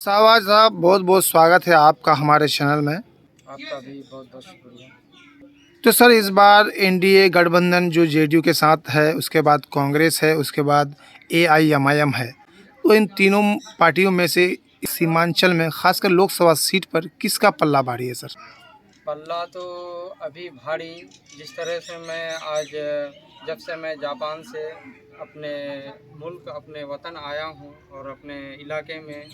शाहबाज साहब, बहुत बहुत स्वागत है आपका हमारे चैनल में। आपका भी बहुत बहुत शुक्रिया। तो सर, इस बार एनडीए गठबंधन जो जेडीयू के साथ है, उसके बाद कांग्रेस है, उसके बाद एआईएमआईएम है, तो इन तीनों पार्टियों में से सीमांचल में खासकर लोकसभा सीट पर किसका पल्ला भारी है सर? पल्ला तो अभी भारी, जिस तरह से मैं आज जब से मैं जापान से अपने मुल्क अपने वतन आया हूँ और अपने इलाके में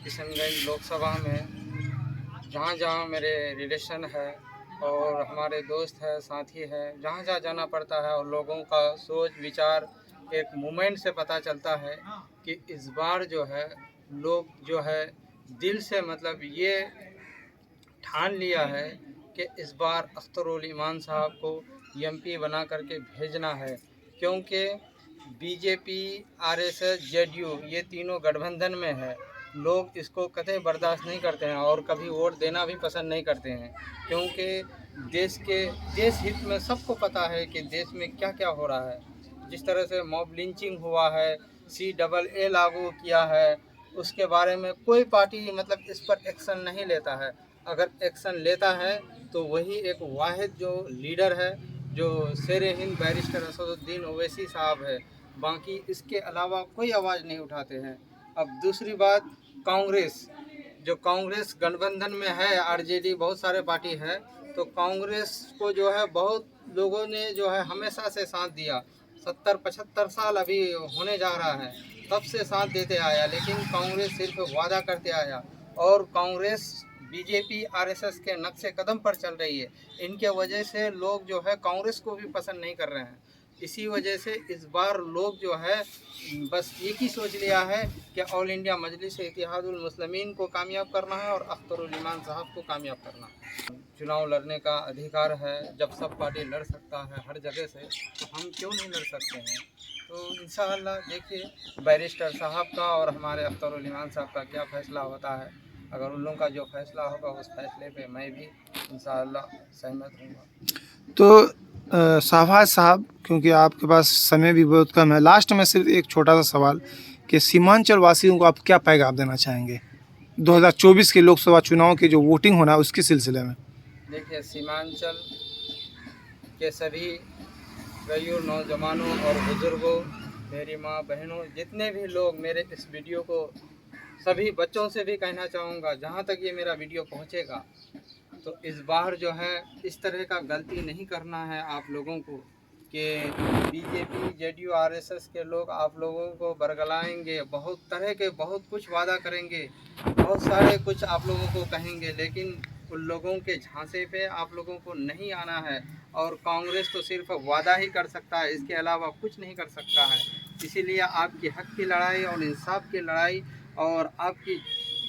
किशनगंज लोकसभा में जहाँ जहाँ मेरे रिलेशन है और हमारे दोस्त है, साथी है, जहाँ जहाँ जाना पड़ता है और लोगों का सोच विचार एक मूवमेंट से पता चलता है कि इस बार जो है लोग जो है दिल से मतलब ये ठान लिया है कि इस बार अख्तरुल ईमान साहब को एमपी बना करके भेजना है, क्योंकि बीजेपी, आरएसएस, जेडीयू ये तीनों गठबंधन में है। लोग इसको कतई बर्दाश्त नहीं करते हैं और कभी वोट देना भी पसंद नहीं करते हैं, क्योंकि देश हित में सबको पता है कि देश में क्या क्या हो रहा है। जिस तरह से मॉब लिंचिंग हुआ है, CAA लागू किया है, उसके बारे में कोई पार्टी मतलब इस पर एक्शन नहीं लेता है। अगर एक्शन लेता है तो वही एक वाहिद जो लीडर है, जो शेर हिंद बैरिस्टर असदुद्दीन ओवैसी साहब है। बाकी इसके अलावा कोई आवाज़ नहीं उठाते हैं। अब दूसरी बात, कांग्रेस गठबंधन में है, आरजेडी बहुत सारे पार्टी है, तो कांग्रेस को जो है बहुत लोगों ने जो है हमेशा से साथ दिया। 70-75 साल अभी होने जा रहा है, तब से साथ देते आया, लेकिन कांग्रेस सिर्फ वादा करते आया और कांग्रेस बीजेपी आरएसएस के नक्शे कदम पर चल रही है। इनके वजह से लोग जो है कांग्रेस को भी पसंद नहीं कर रहे हैं। इसी वजह से इस बार लोग जो है बस एक ही सोच लिया है कि ऑल इंडिया मजलिस इत्तेहादुल मुस्लिमीन को कामयाब करना है और अख्तरुल ईमान साहब को कामयाब करना है। चुनाव लड़ने का अधिकार है, जब सब पार्टी लड़ सकता है हर जगह से, तो हम क्यों नहीं लड़ सकते हैं। तो इंशाअल्लाह देखिए बैरिस्टर साहब का और हमारे अख्तरुल ईमान साहब का क्या फ़ैसला होता है। अगर उन लोगों का जो फैसला होगा उस फैसले पे मैं भी इंशाअल्लाह सहमत हूँगा। तो शाहबाज साहब, क्योंकि आपके पास समय भी बहुत कम है, लास्ट में सिर्फ एक छोटा सा सवाल कि सीमांचल वासियों को आप क्या पैगाम देना चाहेंगे 2024 के लोकसभा चुनाव की जो वोटिंग होना है उसके सिलसिले में? देखिए, सीमांचल के सभी गैर नौजवानों और बुज़ुर्गों, मेरी माँ बहनों, जितने भी लोग मेरे इस वीडियो को, सभी बच्चों से भी कहना चाहूँगा, जहाँ तक ये मेरा वीडियो पहुँचेगा, तो इस बार जो है इस तरह का गलती नहीं करना है आप लोगों को कि बीजेपी, जेडीयू, आरएसएस के लोग आप लोगों को बरगलाएंगे, बहुत तरह के बहुत कुछ वादा करेंगे, बहुत सारे कुछ आप लोगों को कहेंगे, लेकिन उन लोगों के झांसे पे आप लोगों को नहीं आना है। और कांग्रेस तो सिर्फ वादा ही कर सकता है, इसके अलावा कुछ नहीं कर सकता है। इसीलिए आपकी हक की लड़ाई और इंसाफ की लड़ाई और आपकी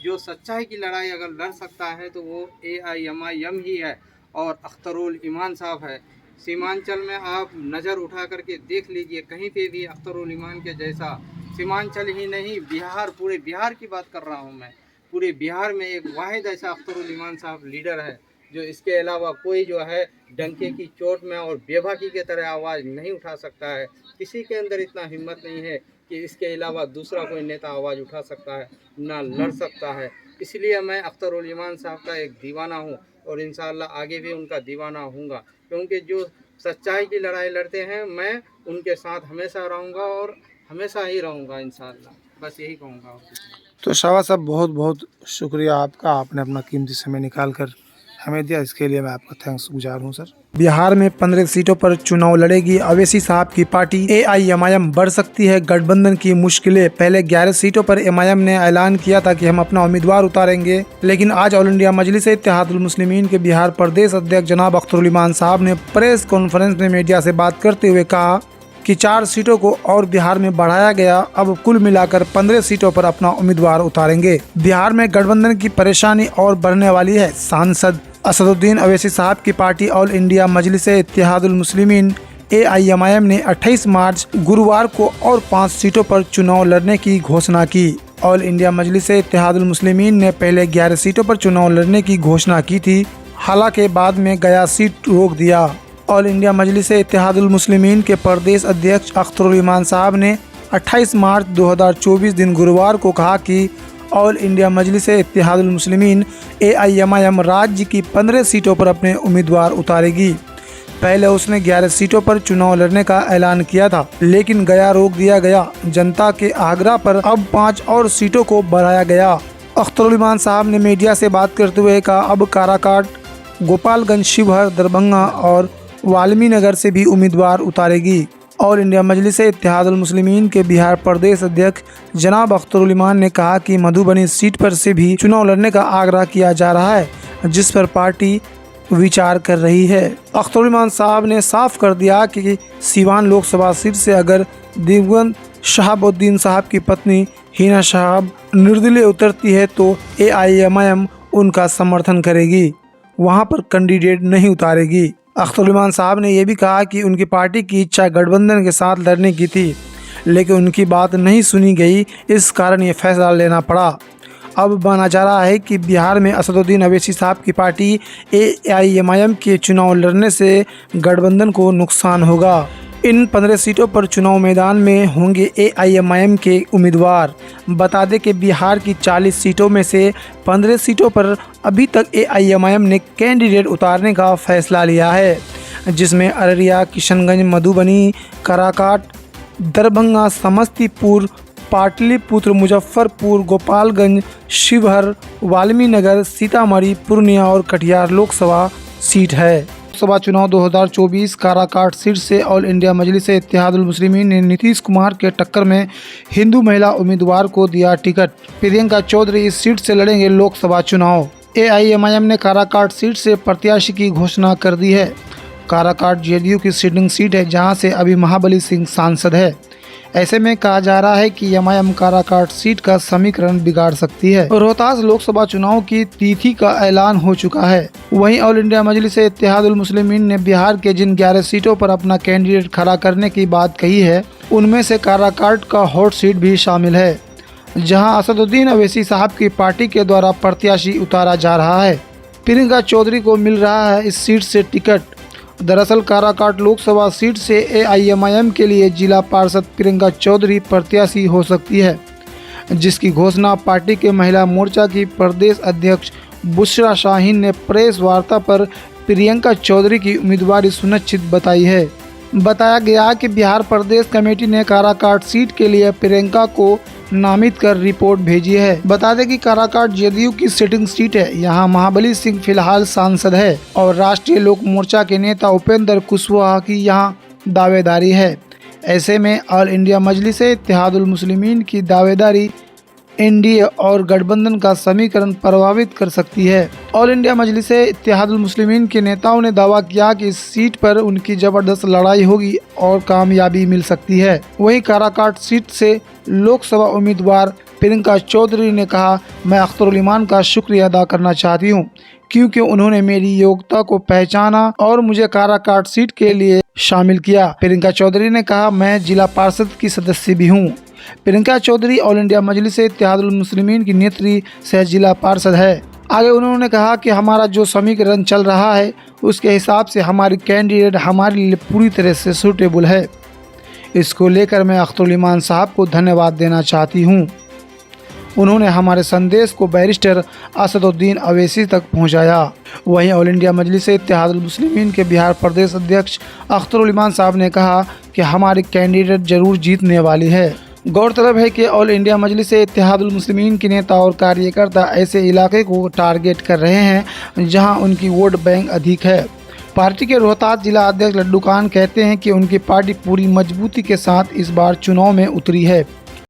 जो सच्चाई की लड़ाई अगर लड़ सकता है तो वो एआईएमआईएम ही है और अख्तरुल ईमान साहब है। सीमांचल में आप नज़र उठा करके देख लीजिए, कहीं पे भी अख्तरुल ईमान के जैसा, सीमांचल ही नहीं बिहार, पूरे बिहार की बात कर रहा हूँ मैं, पूरे बिहार में एक वाहिद ऐसा अख्तरुल ईमान साहब लीडर है जो इसके अलावा कोई जो है डंके की चोट में और बेबाकी की तरह आवाज़ नहीं उठा सकता है। किसी के अंदर इतना हिम्मत नहीं है कि इसके अलावा दूसरा कोई नेता आवाज़ उठा सकता है, ना लड़ सकता है। इसलिए मैं अख्तरुल ईमान साहब का एक दीवाना हूँ और इंशाअल्लाह आगे भी उनका दीवाना हूँगा, क्योंकि जो सच्चाई की लड़ाई लड़ते हैं मैं उनके साथ हमेशा रहूँगा और हमेशा ही रहूँगा इंशाअल्लाह। बस यही कहूँगा। तो शाहबाज साहब, बहुत बहुत शुक्रिया आपका, आपने अपना कीमती समय निकाल कर हमें दिया, इसके लिए मैं आपका थैंक्स गुजार हूँ सर। बिहार में 15 सीटों पर चुनाव लड़ेगी ओवैसी साहब की पार्टी एआईएमआईएम। बढ़ सकती है गठबंधन की मुश्किलें। पहले 11 सीटों पर एमआईएम ने ऐलान किया था कि हम अपना उम्मीदवार उतारेंगे, लेकिन आज ऑल इंडिया मजलिस इत्तेहादुल मुस्लिमीन के बिहार प्रदेश अध्यक्ष जनाब अख्तरुल ईमान साहब ने प्रेस कॉन्फ्रेंस में मीडिया से बात करते हुए कहा कि 4 सीटों को और बिहार में बढ़ाया गया, अब कुल मिलाकर 15 सीटों पर अपना उम्मीदवार उतारेंगे। बिहार में गठबंधन की परेशानी और बढ़ने वाली है। सांसद असदुद्दीन ओवैसी साहब की पार्टी ऑल इंडिया मजलिस इत्तेहादुल मुस्लिमीन एआईएमआईएम ने 28 मार्च गुरुवार को और 5 सीटों पर चुनाव लड़ने की घोषणा की। ऑल इंडिया मजलिस इत्तेहादुल मुस्लिमीन ने पहले 11 सीटों पर चुनाव लड़ने की घोषणा की थी, हालांकि बाद में गया सीट रोक दिया। ऑल इंडिया मजलिस इत्तेहादुल मुस्लिमीन के प्रदेश अध्यक्ष अख्तरुल ईमान साहब ने 28 मार्च 2024 दिन गुरुवार को कहा कि ऑल इंडिया मजलिस इत्तेहादुल मुस्लिमीन AIMIM राज्य की 15 सीटों पर अपने उम्मीदवार उतारेगी। पहले उसने 11 सीटों पर चुनाव लड़ने का ऐलान किया था, लेकिन गया रोक दिया गया। जनता के आग्रह पर अब 5 और सीटों को बढ़ाया गया। अख्तरुल इमान साहब ने मीडिया से बात करते हुए कहा, अब काराकाट, गोपालगंज, शिवहर, दरभंगा और वाल्मीनगर से भी उम्मीदवार उतारेगी। ऑल इंडिया मजलिस इत्तेहादुल मुस्लिमीन के बिहार प्रदेश अध्यक्ष जनाब अख्तरुल इमान ने कहा कि मधुबनी सीट पर से भी चुनाव लड़ने का आग्रह किया जा रहा है, जिस पर पार्टी विचार कर रही है। अख्तरुल इमान साहब ने साफ कर दिया कि सीवान लोकसभा सीट से अगर दिवंगत शहाबुद्दीन साहब की पत्नी हिना साहब निर्दलीय उतरती है तो AIMIM उनका समर्थन करेगी, वहां पर कैंडिडेट नहीं उतारेगी। अख्तरुल इमान साहब ने यह भी कहा कि उनकी पार्टी की इच्छा गठबंधन के साथ लड़ने की थी, लेकिन उनकी बात नहीं सुनी गई, इस कारण ये फैसला लेना पड़ा। अब माना जा रहा है कि बिहार में असदुद्दीन अवैसी साहब की पार्टी AIMIM के चुनाव लड़ने से गठबंधन को नुकसान होगा। इन 15 सीटों पर चुनाव मैदान में होंगे AIMIM के उम्मीदवार। बता दें कि बिहार की 40 सीटों में से 15 सीटों पर अभी तक AIMIM ने कैंडिडेट उतारने का फैसला लिया है, जिसमें अररिया, किशनगंज, मधुबनी, काराकाट, दरभंगा, समस्तीपुर, पाटलिपुत्र, मुजफ्फरपुर, गोपालगंज, शिवहर, वाल्मीनगर, सीतामढ़ी, पूर्णिया और कटिहार लोकसभा सीट है। लोकसभा चुनाव 2024 काराकाट सीट से ऑल इंडिया मजलिस इत्तेहादुल मुस्लिमीन ने नीतीश कुमार के टक्कर में हिंदू महिला उम्मीदवार को दिया टिकट। प्रियंका चौधरी इस सीट से लड़ेंगे लोकसभा चुनाव। AIMIM ने काराकाट सीट से प्रत्याशी की घोषणा कर दी है। काराकाट JDU की सिटिंग सीट है, जहां से अभी महाबली सिंह सांसद है। ऐसे में कहा जा रहा है कि MIM काराकाट सीट का समीकरण बिगाड़ सकती है। रोहतास लोकसभा चुनाव की तिथि का ऐलान हो चुका है। वहीं ऑल इंडिया मजलिस इत्तेहादुल मुस्लिमीन ने बिहार के जिन 11 सीटों पर अपना कैंडिडेट खड़ा करने की बात कही है, उनमें से काराकाट का हॉट सीट भी शामिल है, जहां असदुद्दीन अवैसी साहब की पार्टी के द्वारा प्रत्याशी उतारा जा रहा है। प्रियंका चौधरी को मिल रहा है इस सीट से टिकट। दरअसल काराकाट लोकसभा सीट से AIMIM के लिए जिला पार्षद प्रियंका चौधरी प्रत्याशी हो सकती है, जिसकी घोषणा पार्टी के महिला मोर्चा की प्रदेश अध्यक्ष बुशरा शाहीन ने प्रेस वार्ता पर प्रियंका चौधरी की उम्मीदवारी सुनिश्चित बताई है। बताया गया कि बिहार प्रदेश कमेटी ने काराकाट सीट के लिए प्रियंका को नामित कर रिपोर्ट भेजी है। बता दें कि काराकाट JDU की सिटिंग सीट है। यहाँ महाबली सिंह फिलहाल सांसद है और राष्ट्रीय लोक मोर्चा के नेता उपेंद्र कुशवाहा की यहाँ दावेदारी है। ऐसे में ऑल इंडिया मजलिस इत्तेहादुल मुस्लिमीन की दावेदारी NDA और गठबंधन का समीकरण प्रभावित कर सकती है। ऑल इंडिया मजलिस इत्तेहादुल मुस्लिमीन के नेताओं ने दावा किया कि इस सीट पर उनकी जबरदस्त लड़ाई होगी और कामयाबी मिल सकती है। वहीं काराकाट सीट से लोकसभा उम्मीदवार प्रियंका चौधरी ने कहा, मैं अख्तरुल इमान का शुक्रिया अदा करना चाहती हूँ, क्योंकि उन्होंने मेरी योग्यता को पहचाना और मुझे काराकाट सीट के लिए शामिल किया। प्रियंका चौधरी ने कहा, मैं जिला पार्षद की सदस्य भी हूँ। प्रियंका चौधरी ऑल इंडिया मजलिस इत्तेहादुल मुस्लिमीन की नेत्री सह जिला पार्षद है। आगे उन्होंने कहा कि हमारा जो समीकरण चल रहा है, उसके हिसाब से हमारी कैंडिडेट हमारे लिए पूरी तरह से सूटेबल है। इसको लेकर मैं अख्तरुल इमान साहब को धन्यवाद देना चाहती हूँ। उन्होंने हमारे संदेश को बैरिस्टर असदुद्दीन अवैसी तक पहुँचाया। वहीं ऑल इंडिया मजलिस इत्तेहादुल मुस्लिमीन के बिहार प्रदेश अध्यक्ष अख्तरुल इमान साहब ने कहा कि हमारी कैंडिडेट जरूर जीतने वाली है। गौरतलब है कि ऑल इंडिया मजलिस इत्तेहादुल मुस्लिमीन के नेता और कार्यकर्ता ऐसे इलाके को टारगेट कर रहे हैं जहां उनकी वोट बैंक अधिक है। पार्टी के रोहतास जिला अध्यक्ष लड्डू खान कहते हैं कि उनकी पार्टी पूरी मजबूती के साथ इस बार चुनाव में उतरी है।